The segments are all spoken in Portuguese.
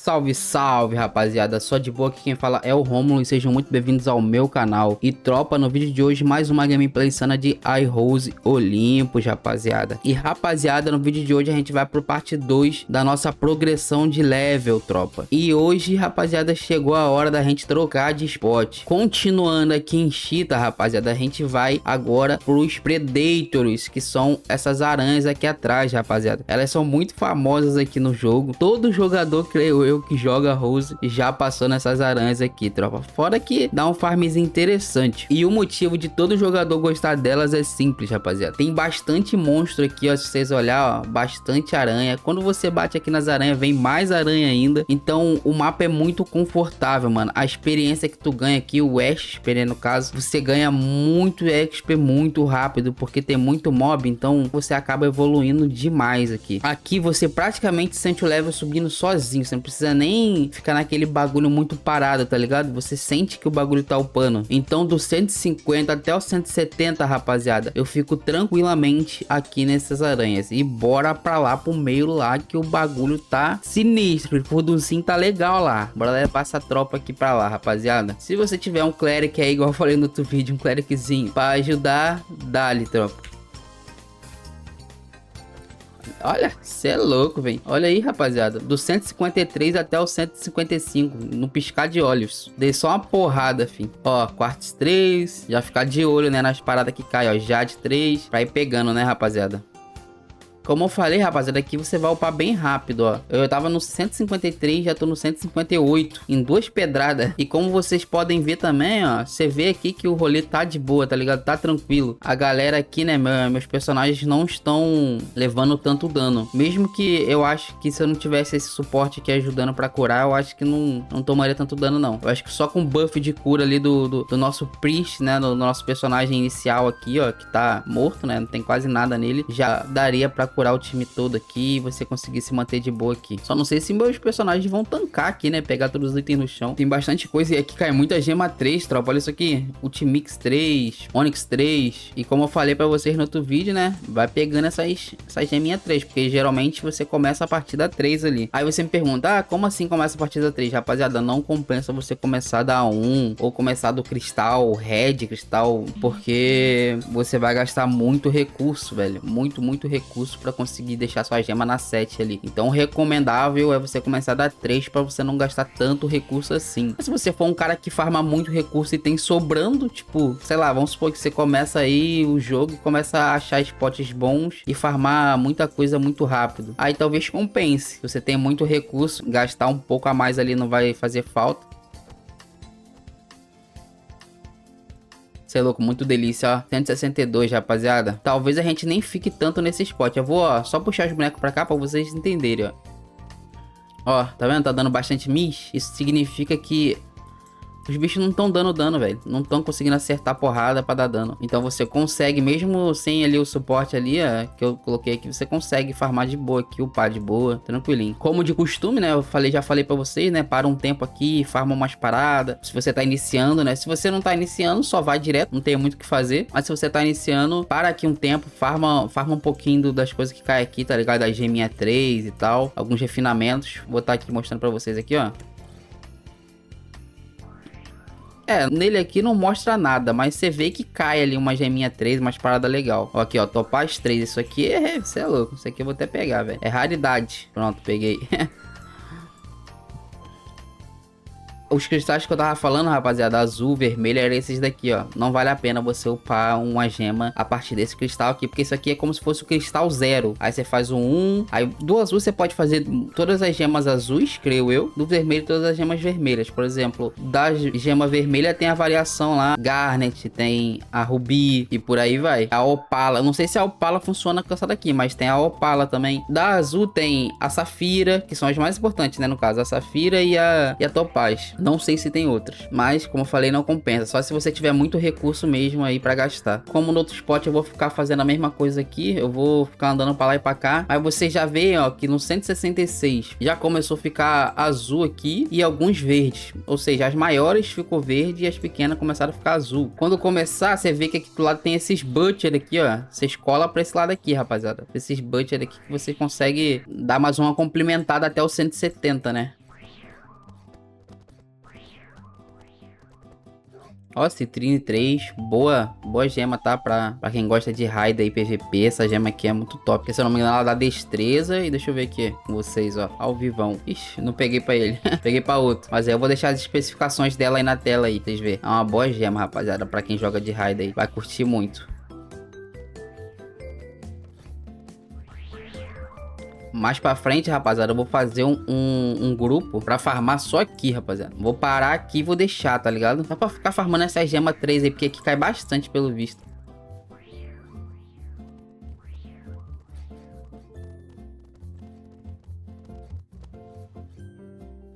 Salve, salve, rapaziada. Só de boa aqui quem fala é o Rômulo e sejam muito bem-vindos ao meu canal. E tropa, no vídeo de hoje mais uma gameplay insana de iRose Olympus, rapaziada. E rapaziada, no vídeo de hoje a gente vai pro parte 2 da nossa progressão de level, tropa. E hoje, rapaziada, chegou a hora da gente trocar de spot. Continuando aqui em Cheetah, rapaziada, a gente vai agora pros Predators, que são essas aranhas aqui atrás, rapaziada. Elas são muito famosas aqui no jogo. Todo jogador, creio eu, que joga Rose já passou nessas aranhas aqui, tropa. Fora que dá um farmzinho interessante. E o motivo de todo jogador gostar delas é simples, rapaziada. Tem bastante monstro aqui, ó. Se vocês olhar, ó, bastante aranha. Quando você bate aqui nas aranhas, vem mais aranha ainda. Então o mapa é muito confortável, mano. A experiência que tu ganha aqui, o XP, no caso, você ganha muito XP muito rápido, porque tem muito mob. Então você acaba evoluindo demais aqui. Aqui você praticamente sente o level subindo sozinho. Você não precisa nem ficar naquele bagulho muito parado, tá ligado? Você sente que o bagulho tá upando. Então do 150 até o 170, rapaziada, eu fico tranquilamente aqui nessas aranhas. E bora pra lá, pro meio lá, que o bagulho tá sinistro. O produzinho tá legal lá. Bora levar essa tropa aqui pra lá, rapaziada. Se você tiver um cleric aí, igual eu falei no outro vídeo, um clericzinho pra ajudar, dá-lhe, tropa. Olha, cê é louco, velho. Olha aí, rapaziada. Do 153 até o 155. No piscar de olhos. Dei só uma porrada, filho. Ó, quartz 3. Já ficar de olho, né? Nas paradas que caem, ó. Jade 3. Pra ir pegando, né, rapaziada? Como eu falei, rapaziada, aqui você vai upar bem rápido, ó. Eu tava no 153, já tô no 158. Em duas pedradas. E como vocês podem ver também, ó. Você vê aqui que o rolê tá de boa, tá ligado? Tá tranquilo. A galera aqui, né, meus personagens não estão levando tanto dano. Mesmo que eu acho que se eu não tivesse esse suporte aqui ajudando pra curar, eu acho que não tomaria tanto dano, não. Eu acho que só com o buff de cura ali do nosso Priest, né, do nosso personagem inicial aqui, ó, que tá morto, né, não tem quase nada nele, já daria pra curar o time todo aqui e você conseguir se manter de boa aqui. Só não sei se meus personagens vão tancar aqui, né? Pegar todos os itens no chão. Tem bastante coisa e aqui cai muita gema 3, tropa. Olha isso aqui. Ultimix 3, Onyx 3. E como eu falei pra vocês no outro vídeo, né? Vai pegando essas geminhas 3, porque geralmente você começa a partida 3 ali. Aí você me pergunta, ah, como assim começa a partida 3? Rapaziada, não compensa você começar da 1 ou começar do cristal, red, cristal, porque você vai gastar muito recurso, velho. Muito recurso pra conseguir deixar sua gema na 7 ali. Então o recomendável é você começar da 3 para você não gastar tanto recurso assim. Mas se você for um cara que farma muito recurso e tem sobrando, tipo, sei lá, vamos supor que você começa aí o jogo e começa a achar spots bons e farmar muita coisa muito rápido. Aí talvez compense. Se você tem muito recurso, gastar um pouco a mais ali não vai fazer falta. Cê é louco, muito delícia, ó. 162, rapaziada. Talvez a gente nem fique tanto nesse spot. Eu vou, ó, só puxar os bonecos pra cá pra vocês entenderem, ó. Ó, tá vendo? Tá dando bastante miss. Isso significa que os bichos não estão dando dano, velho. Não estão conseguindo acertar porrada pra dar dano. Então você consegue, mesmo sem ali o suporte ali, ó, que eu coloquei aqui, você consegue farmar de boa aqui, upar de boa, tranquilinho. Como de costume, né? Já falei pra vocês, né? Para um tempo aqui, farma umas paradas. Se você tá iniciando, né? Se você não tá iniciando, só vai direto, não tem muito o que fazer. Mas se você tá iniciando, para aqui um tempo, farma um pouquinho das coisas que caem aqui, tá ligado? Da geminha 3 e tal. Alguns refinamentos. Vou estar aqui mostrando pra vocês aqui, ó. É, nele aqui não mostra nada, mas você vê que cai ali uma geminha 3, umas paradas legal. Ó, aqui, ó, Topaz 3. Isso aqui você é louco. Isso aqui eu vou até pegar, velho. É raridade. Pronto, peguei. Os cristais que eu tava falando, rapaziada, azul, vermelho, eram esses daqui, ó. Não vale a pena você upar uma gema a partir desse cristal aqui, porque isso aqui é como se fosse o cristal 0. Aí você faz o 1, aí do azul você pode fazer todas as gemas azuis, creio eu. Do vermelho, todas as gemas vermelhas. Por exemplo, da gema vermelha tem a variação lá, Garnet, tem a Rubi e por aí vai. A Opala, não sei se a Opala funciona com essa daqui, mas tem a Opala também. Da azul tem a Safira, que são as mais importantes, né, no caso, a Safira e a Topaz. Não sei se tem outras, mas como eu falei, não compensa. Só se você tiver muito recurso mesmo aí pra gastar. Como no outro spot eu vou ficar fazendo a mesma coisa aqui, eu vou ficar andando pra lá e pra cá. Aí você já vê, ó, que no 166 já começou a ficar azul aqui e alguns verdes. Ou seja, as maiores ficou verde e as pequenas começaram a ficar azul. Quando começar, você vê que aqui do lado tem esses butcher aqui, ó. Você escola pra esse lado aqui, rapaziada. Esses butcher aqui que você consegue dar mais uma complementada até o 170, né? Ó, Citrine 3, boa gema, tá? Pra quem gosta de raid aí, PVP, essa gema aqui é muito top. Porque se eu não me engano, ela dá destreza. E deixa eu ver aqui com vocês, ó, ao vivão. Ixi, não peguei pra ele, peguei pra outro. Mas aí eu vou deixar as especificações dela aí na tela aí, vocês verem. É uma boa gema, rapaziada, pra quem joga de raid aí. Vai curtir muito. Mais pra frente, rapaziada, eu vou fazer um grupo pra farmar só aqui, rapaziada. Vou parar aqui e vou deixar, tá ligado? Só pra ficar farmando essa gema 3 aí, porque aqui cai bastante pelo visto.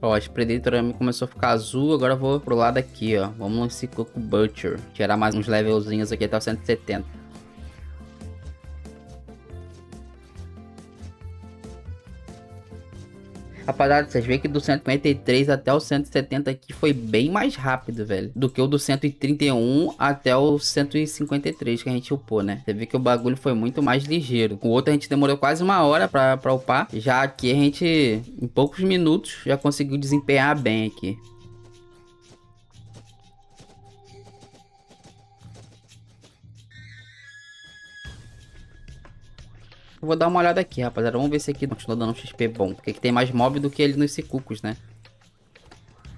Ó, a Predator começou a ficar azul, agora eu vou pro lado aqui, ó. Vamos nesse Coco Butcher. Tirar mais uns levelzinhos aqui até o 170. Rapaziada, vocês veem que do 153 até o 170 aqui foi bem mais rápido, velho. Do que o do 131 até o 153 que a gente upou, né? Você vê que o bagulho foi muito mais ligeiro. O outro a gente demorou quase uma hora pra upar. Já aqui a gente, em poucos minutos, já conseguiu desempenhar bem aqui. Eu vou dar uma olhada aqui, rapaziada. Vamos ver se aqui continua dando um XP bom. Porque aqui tem mais mob do que ele nos Cicucos, né?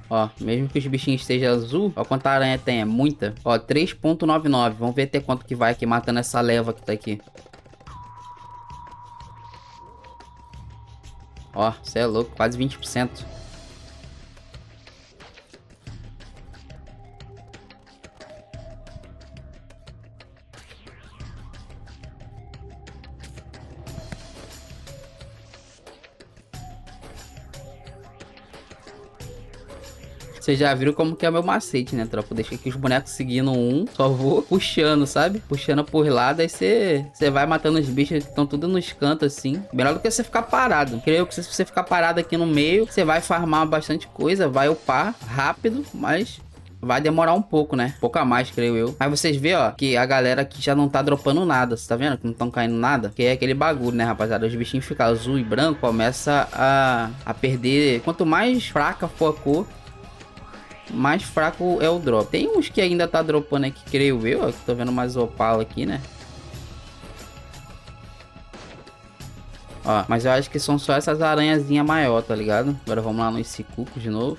Ó, mesmo que os bichinhos estejam azul, ó quanta aranha tem, é muita. Ó, 3.99. Vamos ver até quanto que vai aqui matando essa leva que tá aqui. Ó, cê é louco, quase 20%. Vocês já viram como que é o meu macete, né, tropa? Deixa aqui os bonecos seguindo um, só vou puxando, sabe? Puxando por lado, aí você vai matando os bichos que estão tudo nos cantos, assim. Melhor do que você ficar parado. Creio que se você ficar parado aqui no meio, você vai farmar bastante coisa, vai upar rápido, mas vai demorar um pouco, né? Pouco a mais, creio eu. Aí vocês vê, ó, que a galera aqui já não tá dropando nada. Você tá vendo que não estão caindo nada? Que é aquele bagulho, né, rapaziada? Os bichinhos ficam azul e branco, começa a perder. Quanto mais fraca for a cor, mais fraco é o drop. Tem uns que ainda tá dropando aqui, creio eu. Ó, que tô vendo mais opala aqui, né? Ó, mas eu acho que são só essas aranhazinhas maior, tá ligado? Agora vamos lá nos Cicucos de novo.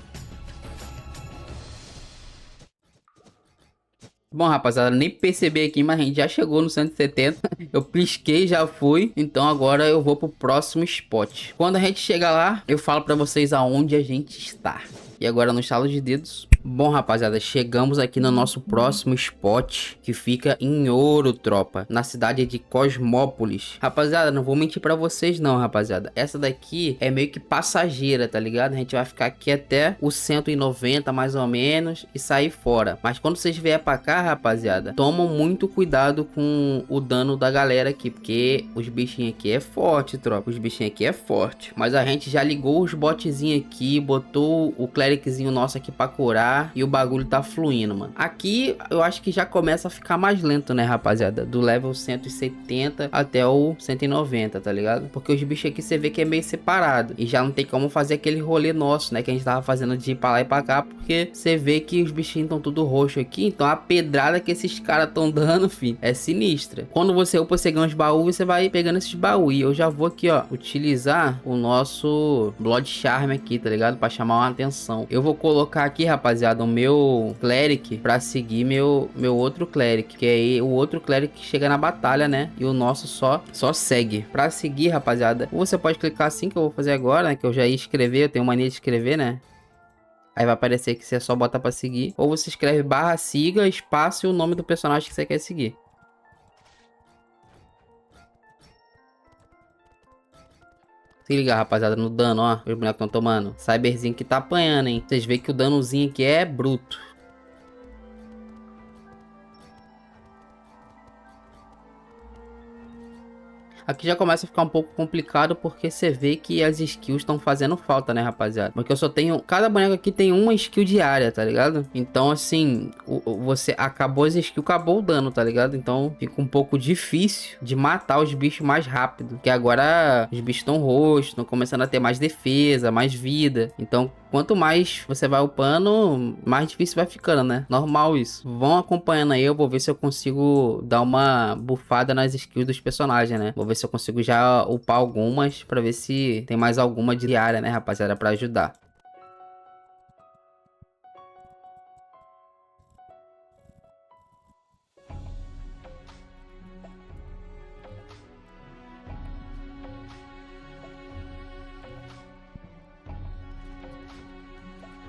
Bom, rapaziada, nem percebi aqui, mas a gente já chegou no 170. Eu pisquei, já fui. Então agora eu vou pro próximo spot. Quando a gente chegar lá, eu falo pra vocês aonde a gente está. E agora no estalo de dedos. Bom, rapaziada, chegamos aqui no nosso próximo spot, que fica em Ouro, tropa, na cidade de Cosmópolis. Rapaziada, não vou mentir pra vocês não, rapaziada. Essa daqui é meio que passageira, tá ligado? A gente vai ficar aqui até o 190 mais ou menos e sair fora. Mas quando vocês vierem pra cá, rapaziada, tomam muito cuidado com o dano da galera aqui, porque os bichinhos aqui é forte, tropa. Os bichinhos aqui é forte. Mas a gente já ligou os botzinhos aqui, botou o clericzinho nosso aqui pra curar e o bagulho tá fluindo, mano. Aqui eu acho que já começa a ficar mais lento, né, rapaziada? Do level 170 até o 190, tá ligado? Porque os bichos aqui você vê que é meio separado e já não tem como fazer aquele rolê nosso, né, que a gente tava fazendo de ir pra lá e pra cá, porque você vê que os bichinhos estão tudo roxo aqui, então a pedrada que esses caras estão dando, filho, é sinistra. Quando você upa, você ganha uns baús, você vai pegando esses baús. E eu já vou aqui, ó, utilizar o nosso Blood Charm aqui, tá ligado? Pra chamar uma atenção. Eu vou colocar aqui, rapaziada, o meu Cleric pra seguir meu outro Cleric, que é o outro Cleric que chega na batalha, né? E o nosso só segue. Pra seguir, rapaziada, você pode clicar assim que eu vou fazer agora, né? Que eu já ia escrever, eu tenho mania de escrever, né? Aí vai aparecer que você só bota pra seguir. Ou você escreve barra siga, espaço e o nome do personagem que você quer seguir. Se liga, rapaziada, no dano, ó. Os bonecos estão tomando. Cyberzinho que tá apanhando, hein. Vocês veem que o danozinho aqui é bruto. Aqui já começa a ficar um pouco complicado porque você vê que as skills estão fazendo falta, né, rapaziada? Porque eu só tenho... Cada boneco aqui tem uma skill diária, tá ligado? Então, assim, você acabou as skills, acabou o dano, tá ligado? Então, fica um pouco difícil de matar os bichos mais rápido. Porque agora os bichos estão roxos, estão começando a ter mais defesa, mais vida. Então, quanto mais você vai upando, mais difícil vai ficando, né? Normal isso. Vão acompanhando aí, eu vou ver se eu consigo dar uma bufada nas skills dos personagens, né? Vou ver se eu consigo já upar algumas pra ver se tem mais alguma diária, né, rapaziada, pra ajudar.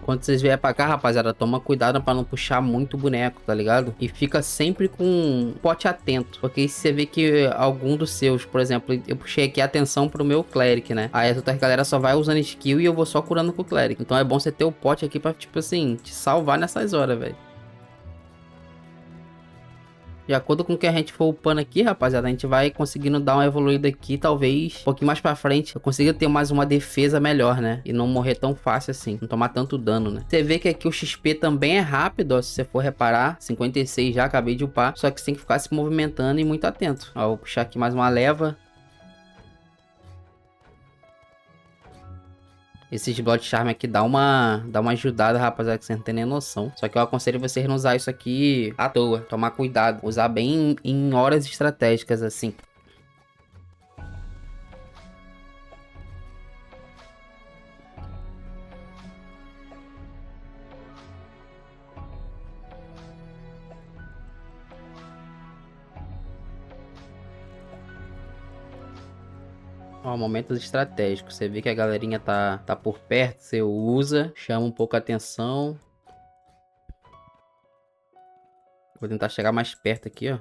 Quando vocês vierem pra cá, rapaziada, toma cuidado pra não puxar muito o boneco, tá ligado? E fica sempre com um pote atento. Porque se você vê que algum dos seus, por exemplo, eu puxei aqui a atenção pro meu cleric, né? Aí as outras galera só vai usando skill e eu vou só curando com o cleric. Então é bom você ter o pote aqui pra, tipo assim, te salvar nessas horas, velho. De acordo com o que a gente for upando aqui, rapaziada, a gente vai conseguindo dar uma evoluída aqui, talvez um pouquinho mais pra frente eu consiga ter mais uma defesa melhor, né? E não morrer tão fácil assim, não tomar tanto dano, né? Você vê que aqui o XP também é rápido, ó, se você for reparar, 56 já, acabei de upar, só que você tem que ficar se movimentando e muito atento. Ó, vou puxar aqui mais uma leva. Esses Blood Charm aqui dá uma ajudada, rapaziada, que vocês não tem nem noção. Só que eu aconselho vocês não usar isso aqui à toa. Tomar cuidado. Usar bem em horas estratégicas, assim. Ó, momentos estratégicos. Você vê que a galerinha tá por perto, você usa, chama um pouco a atenção. Vou tentar chegar mais perto aqui, ó.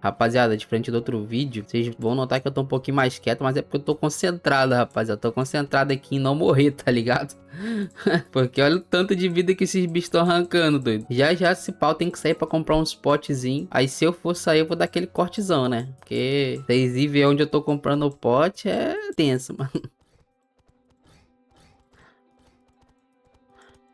Rapaziada, diferente do outro vídeo, vocês vão notar que eu tô um pouquinho mais quieto, mas é porque eu tô concentrado, rapaziada. Eu tô concentrado aqui em não morrer, tá ligado? Porque olha o tanto de vida que esses bichos estão arrancando, doido. Já já esse pau tem que sair pra comprar uns potezinhos. Aí se eu for sair, eu vou dar aquele cortezão, né? Porque vocês ir ver onde eu tô comprando o pote é tenso, mano.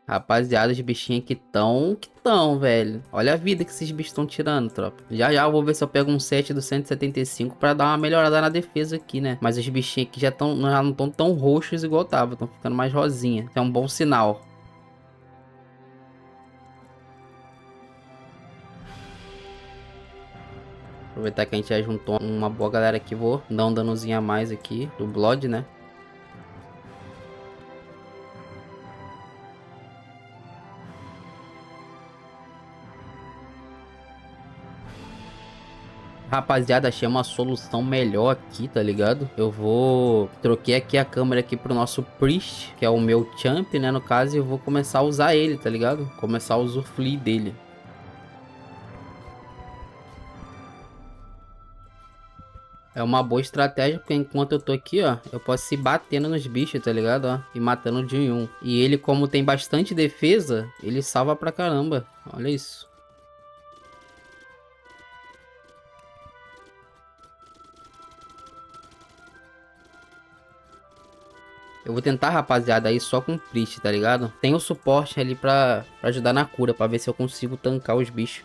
Rapaziada, os bichinhos que tão, velho. Olha a vida que esses bichos estão tirando, tropa. Já já eu vou ver se eu pego um set do 175 pra dar uma melhorada na defesa aqui, né? Mas os bichinhos aqui já não estão tão roxos igual tava. Estão ficando mais rosinha. É um bom sinal. Aproveitar que a gente já juntou uma boa galera aqui. Vou dar um danozinho a mais aqui do Blood, né? Rapaziada, achei uma solução melhor aqui, tá ligado? Eu vou... Troquei aqui a câmera aqui pro nosso Priest, que é o meu champ, né, no caso. E eu vou começar a usar ele, tá ligado? Começar a usufruir dele. É uma boa estratégia, porque enquanto eu tô aqui, ó, eu posso ir batendo nos bichos, tá ligado? Ó, e matando de um. E ele, como tem bastante defesa, ele salva pra caramba. Olha isso. Eu vou tentar, rapaziada, aí só com o Priest, tá ligado? Tem o suporte ali pra ajudar na cura, pra ver se eu consigo tancar os bichos.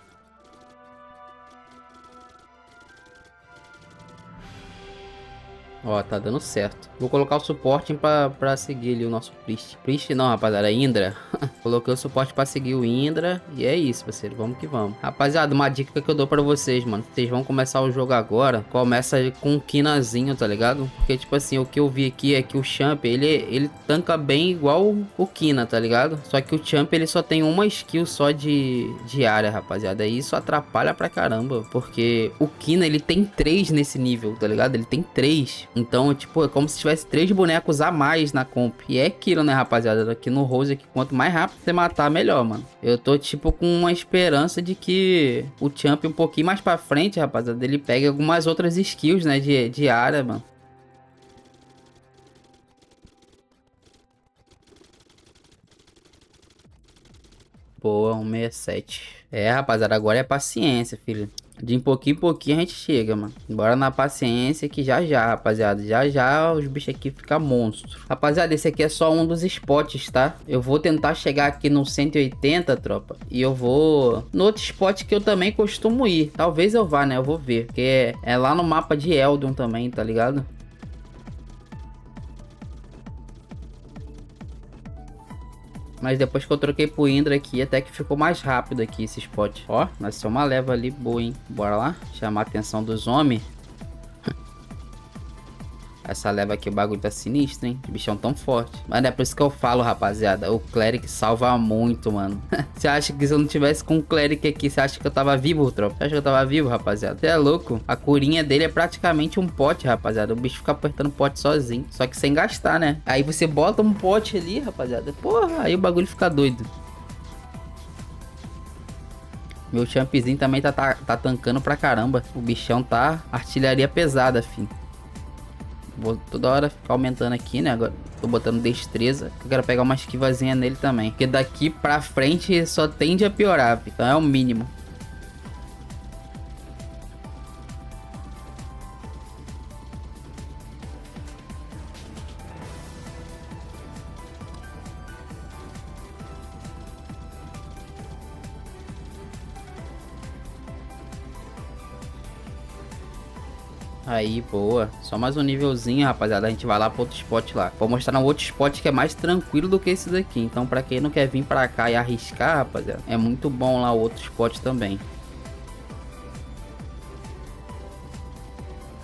Ó, tá dando certo. Vou colocar o suporte pra seguir ali o nosso Priest. Priest não, rapaziada, é Indra. Coloquei o suporte pra seguir o Indra. E é isso, parceiro. Vamos que vamos. Rapaziada, uma dica que eu dou pra vocês, mano. Vocês vão começar o jogo agora. Começa com um Kinazinho, tá ligado? Porque, tipo assim, o que eu vi aqui é que o Champ, ele tanca bem igual o Kina, tá ligado? Só que o Champ, ele só tem uma skill só de área, rapaziada. E isso atrapalha pra caramba. Porque o Kina, ele tem 3 nesse nível, tá ligado? Ele tem 3. Então, tipo, é como se tivesse 3 bonecos a mais na comp. E é aquilo, né, rapaziada? Aqui no Rose, aqui, quanto mais rápido você matar, melhor, mano. Eu tô, tipo, com uma esperança de que o Champ um pouquinho mais pra frente, rapaziada, ele pegue algumas outras skills, né, de área, mano. Boa, 167. É, rapaziada, agora é paciência, filho. De em pouquinho a gente chega, mano. Bora na paciência que já já, rapaziada. Já já os bichos aqui ficam monstros. Rapaziada, esse aqui é só um dos spots, tá? Eu vou tentar chegar aqui no 180, tropa. E eu vou no outro spot que eu também costumo ir. Talvez eu vá, né? Eu vou ver. Porque é lá no mapa de Eldon também, tá ligado? Mas depois que eu troquei pro Indra aqui, até que ficou mais rápido aqui esse spot. Ó, nasceu uma leva ali boa, hein? Bora lá, chamar a atenção dos homens. Essa leva aqui, o bagulho tá sinistro, hein? O bichão tão forte. Mas é por isso que eu falo, rapaziada. O Cleric salva muito, mano. Você acha que se eu não tivesse com o Cleric aqui, você acha que eu tava vivo, tropa? Você acha que eu tava vivo, rapaziada? Você é louco? A curinha dele é praticamente um pote, rapaziada. O bicho fica apertando pote sozinho. Só que sem gastar, né? Aí você bota um pote ali, rapaziada. Porra, aí o bagulho fica doido. Meu champzinho também tá tancando pra caramba. O bichão tá artilharia pesada, filho. Vou toda hora ficar aumentando aqui, né? Agora tô botando destreza. Eu quero pegar uma esquivazinha nele também. Porque daqui pra frente só tende a piorar, então é o mínimo. Aí, boa. Só mais um nívelzinho, rapaziada. A gente vai lá pro outro spot lá. Vou mostrar um outro spot que é mais tranquilo do que esse daqui. Então, pra quem não quer vir pra cá e arriscar, rapaziada, é muito bom lá o outro spot também.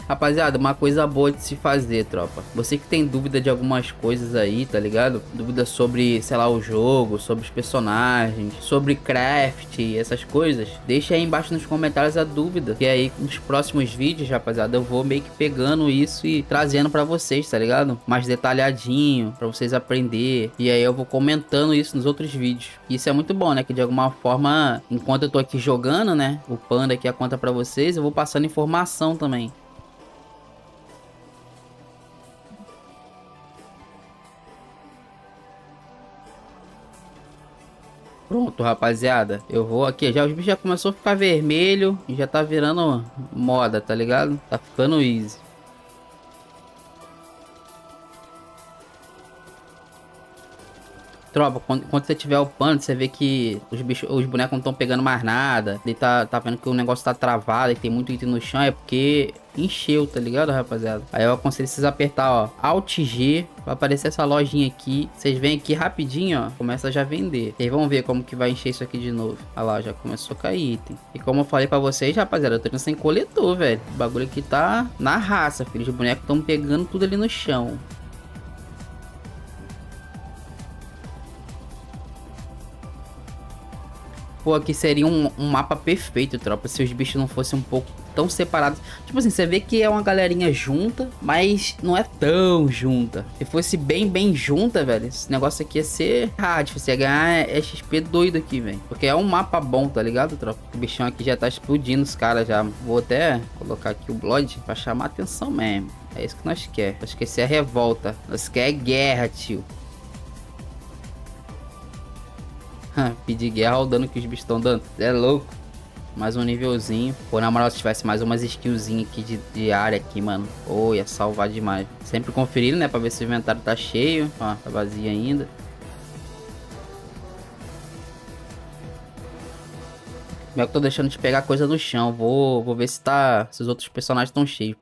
Rapaziada, uma coisa boa de se fazer, tropa. Você que tem dúvida de algumas coisas aí, tá ligado? Dúvida sobre, sei lá, o jogo, sobre os personagens, sobre craft, essas coisas. Deixa aí embaixo nos comentários a dúvida. Que aí nos próximos vídeos, rapaziada, eu vou meio que pegando isso e trazendo pra vocês, tá ligado? Mais detalhadinho, pra vocês aprender. E aí eu vou comentando isso nos outros vídeos. Isso é muito bom, né? Que de alguma forma, enquanto eu tô aqui jogando, né? O Panda aqui a conta pra vocês, eu vou passando informação também. Pronto, rapaziada. Eu vou aqui. Já os bichos já começou a ficar vermelho e já tá virando moda, tá ligado? Tá ficando easy. Tropa, quando você tiver upando, você vê que os bichos, os bonecos não estão pegando mais nada. Ele tá vendo que o negócio tá travado e tem muito item no chão. É porque encheu, tá ligado, rapaziada? Aí eu aconselho vocês a apertar, ó, Alt G. Vai aparecer essa lojinha aqui. Vocês vêm aqui rapidinho, ó. Começa a já vender. Vocês vão ver como que vai encher isso aqui de novo. Olha lá, já começou a cair item. E como eu falei pra vocês, rapaziada, eu tô indo sem coletor, velho. O bagulho aqui tá na raça, filho. Os bonecos estão pegando tudo ali no chão. Pô, aqui seria um mapa perfeito, tropa, se os bichos não fossem um pouco tão separados. Tipo assim, você vê que é uma galerinha junta, mas não é tão junta. Se fosse bem junta, velho, esse negócio aqui ia ser hard. Você ia ganhar XP doido aqui, velho. Porque é um mapa bom, tá ligado, tropa? O bichão aqui já tá explodindo os caras já. Vou até colocar aqui o Blood pra chamar a atenção mesmo. É isso que nós quer. Nós quer ser a revolta. Nós quer guerra, tio. Pedir guerra ao dano que os bichos estão dando. É louco. Mais um nívelzinho. Pô, na moral, se tivesse mais umas skillzinhas aqui de área aqui, mano. Pô, ia salvar demais. Sempre conferindo, né? Pra ver se o inventário tá cheio. Ó, tá vazio ainda. Como é que eu tô deixando de pegar coisa no chão? Vou ver se tá. Se os outros personagens estão cheios.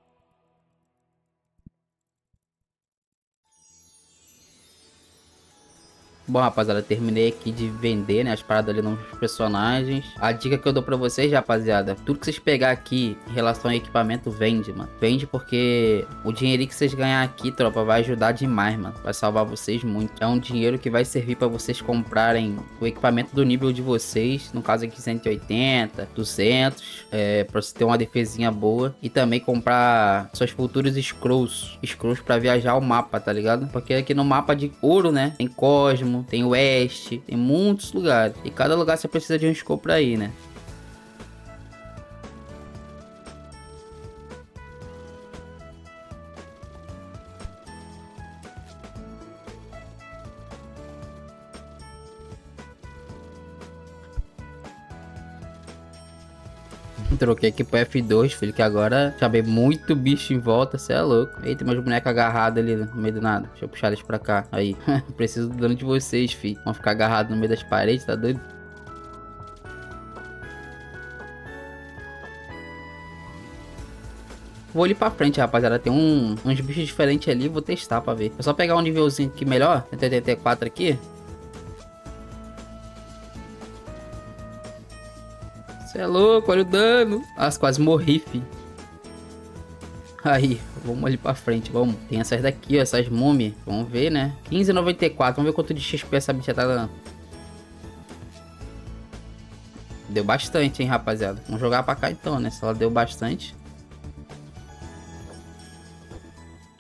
Bom, rapaziada, terminei aqui de vender, né, as paradas ali nos personagens. A dica que eu dou pra vocês, rapaziada, tudo que vocês pegar aqui em relação ao equipamento, vende, mano. Vende porque o dinheirinho que vocês ganhar aqui, tropa, vai ajudar demais, mano. Vai salvar vocês muito. É um dinheiro que vai servir pra vocês comprarem o equipamento do nível de vocês. No caso aqui, 180, 200, pra você ter uma defesinha boa. E também comprar suas futuros scrolls. Scrolls pra viajar o mapa, tá ligado? Porque aqui no mapa de ouro, né, tem Cosmo, tem Oeste, tem muitos lugares. E cada lugar você precisa de um scroll pra ir, né? Troquei aqui pro F2, filho, que agora chamei muito bicho em volta, cê é louco. Eita, meus bonecos agarrados ali no meio do nada. Deixa eu puxar eles pra cá. Aí, preciso do dano de vocês, filho. Vão ficar agarrados no meio das paredes, tá doido? Vou ali pra frente, rapaziada. Tem uns bichos diferentes ali, vou testar pra ver. É só pegar um nívelzinho aqui melhor, 184 aqui. Cê é louco, olha o dano. Nossa, quase morri, fi. Aí, vamos ali pra frente, vamos. Tem essas daqui, ó, essas múmias. Vamos ver, né? 15,94. Vamos ver quanto de XP essa bicha tá dando. Deu bastante, hein, rapaziada. Vamos jogar pra cá então, né? Se ela deu bastante.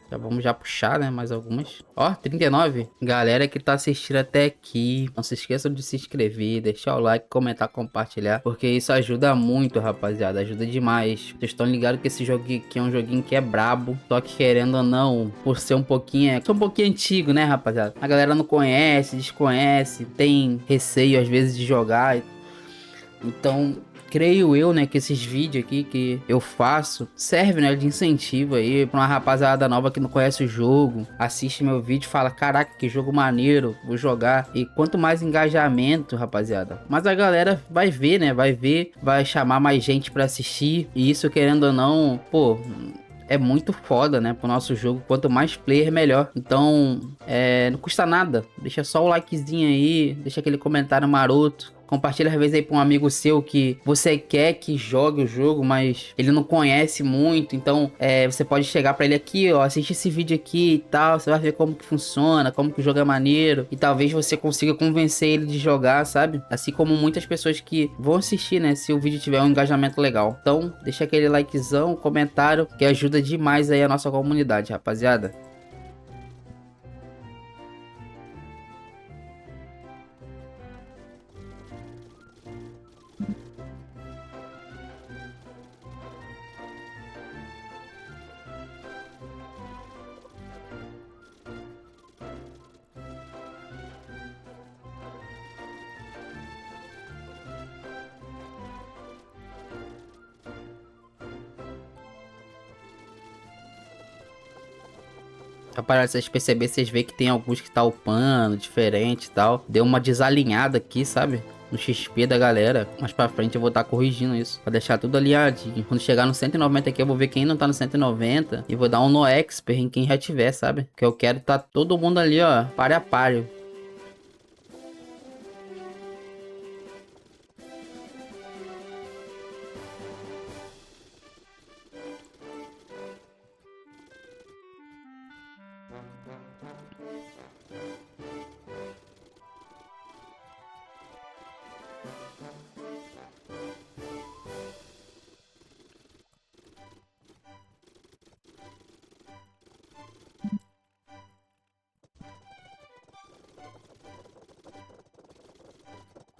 Já vamos já puxar, né? Mais algumas. Ó, 39. Galera que tá assistindo até aqui, não se esqueçam de se inscrever, deixar o like, comentar, compartilhar. Porque isso ajuda muito, rapaziada. Ajuda demais. Vocês estão ligados que esse joguinho aqui é um joguinho que é brabo. Só que querendo ou não, por ser um pouquinho... É um pouquinho antigo, né, rapaziada? A galera não conhece, desconhece, tem receio às vezes de jogar. Então... creio eu, né, que esses vídeos aqui que eu faço servem, né, de incentivo aí pra uma rapaziada nova que não conhece o jogo, assiste meu vídeo e fala, caraca, que jogo maneiro, vou jogar. E quanto mais engajamento, rapaziada, mais a galera vai ver, né, vai chamar mais gente pra assistir. E isso, querendo ou não, pô... é muito foda, né, pro nosso jogo. Quanto mais player, melhor. Então, não custa nada. Deixa só o likezinho aí, deixa aquele comentário maroto. Compartilha às vezes aí pra um amigo seu que você quer que jogue o jogo, mas ele não conhece muito. Então, você pode chegar pra ele aqui, ó, assiste esse vídeo aqui e tal. Você vai ver como que funciona, como que o jogo é maneiro. E talvez você consiga convencer ele de jogar, sabe? Assim como muitas pessoas que vão assistir, né, se o vídeo tiver um engajamento legal. Então, deixa aquele likezão, comentário, que ajuda demais aí a nossa comunidade, rapaziada. Rapaziada, vocês perceberem, vocês veem que tem alguns que tá upando, diferente e tal. Deu uma desalinhada aqui, sabe? No XP da galera. Mais pra frente eu vou estar corrigindo isso. Pra deixar tudo alinhadinho. Quando chegar no 190 aqui, eu vou ver quem não tá no 190. E vou dar um no expert em quem já tiver, sabe? Que eu quero tá todo mundo ali, ó, páreo a páreo.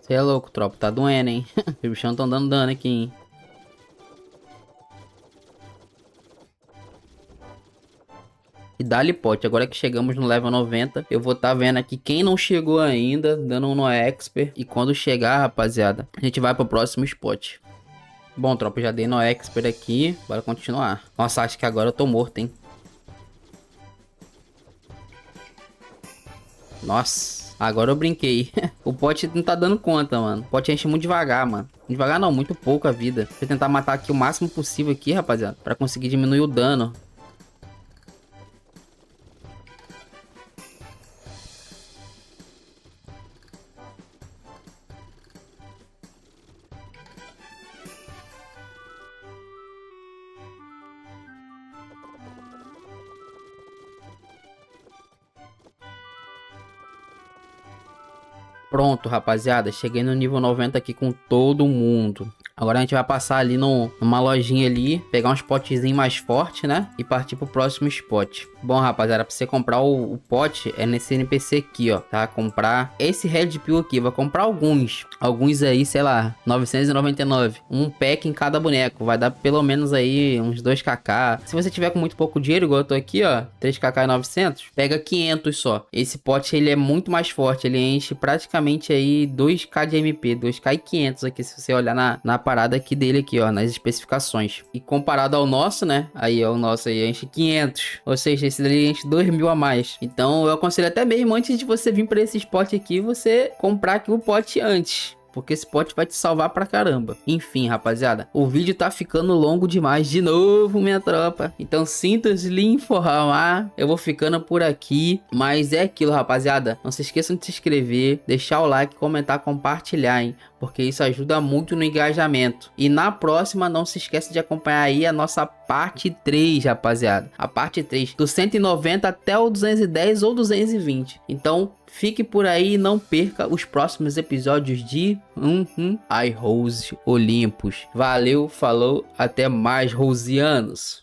Você é louco, tropa. Tá doendo, hein? Os bichão tão dando dano aqui, hein? E dá-lhe pote. Agora que chegamos no level 90, eu vou tá vendo aqui quem não chegou ainda, dando um no expert. E quando chegar, rapaziada, a gente vai pro próximo spot. Bom, tropa, já dei no expert aqui. Bora continuar. Nossa, acho que agora eu tô morto, hein? Nossa, agora eu brinquei. O pote não tá dando conta, mano. O pote enche muito devagar, mano. Devagar não, muito pouco a vida. Vou tentar matar aqui o máximo possível aqui, rapaziada, pra conseguir diminuir o dano. Pronto, rapaziada, cheguei no nível 90 aqui com todo mundo. Agora a gente vai passar ali numa lojinha ali, pegar uns potezinhos mais fortes, né? E partir pro próximo spot. Bom, rapaziada, pra você comprar o pote é nesse NPC aqui, ó, tá? Comprar esse Red Pill aqui, vai comprar alguns. Alguns aí, sei lá, 999. Um pack em cada boneco, vai dar pelo menos aí uns 2kk. Se você tiver com muito pouco dinheiro, igual eu tô aqui, ó, 3kk e 900, pega 500 só. Esse pote, ele é muito mais forte, ele enche praticamente aí 2k de MP, 2k e 500 aqui, se você olhar na parada aqui dele aqui, ó, nas especificações. E comparado ao nosso, né, aí, ó, o nosso aí enche 500, ou seja, esse dali enche 2000 a mais. Então eu aconselho até mesmo, antes de você vir para esse spot aqui, você comprar aqui o pote antes, porque esse pote vai te salvar pra caramba. Enfim, rapaziada, o vídeo tá ficando longo demais de novo, minha tropa. Então sinto-se lhe informar, eu vou ficando por aqui. Mas é aquilo, rapaziada, não se esqueçam de se inscrever, deixar o like, comentar, compartilhar, hein? Porque isso ajuda muito no engajamento. E na próxima, não se esqueça de acompanhar aí a nossa parte 3, rapaziada. A parte 3, do 190 até o 210 ou 220. Então, fique por aí e não perca os próximos episódios de iRose Olympus. Valeu, falou, até mais, rosianos.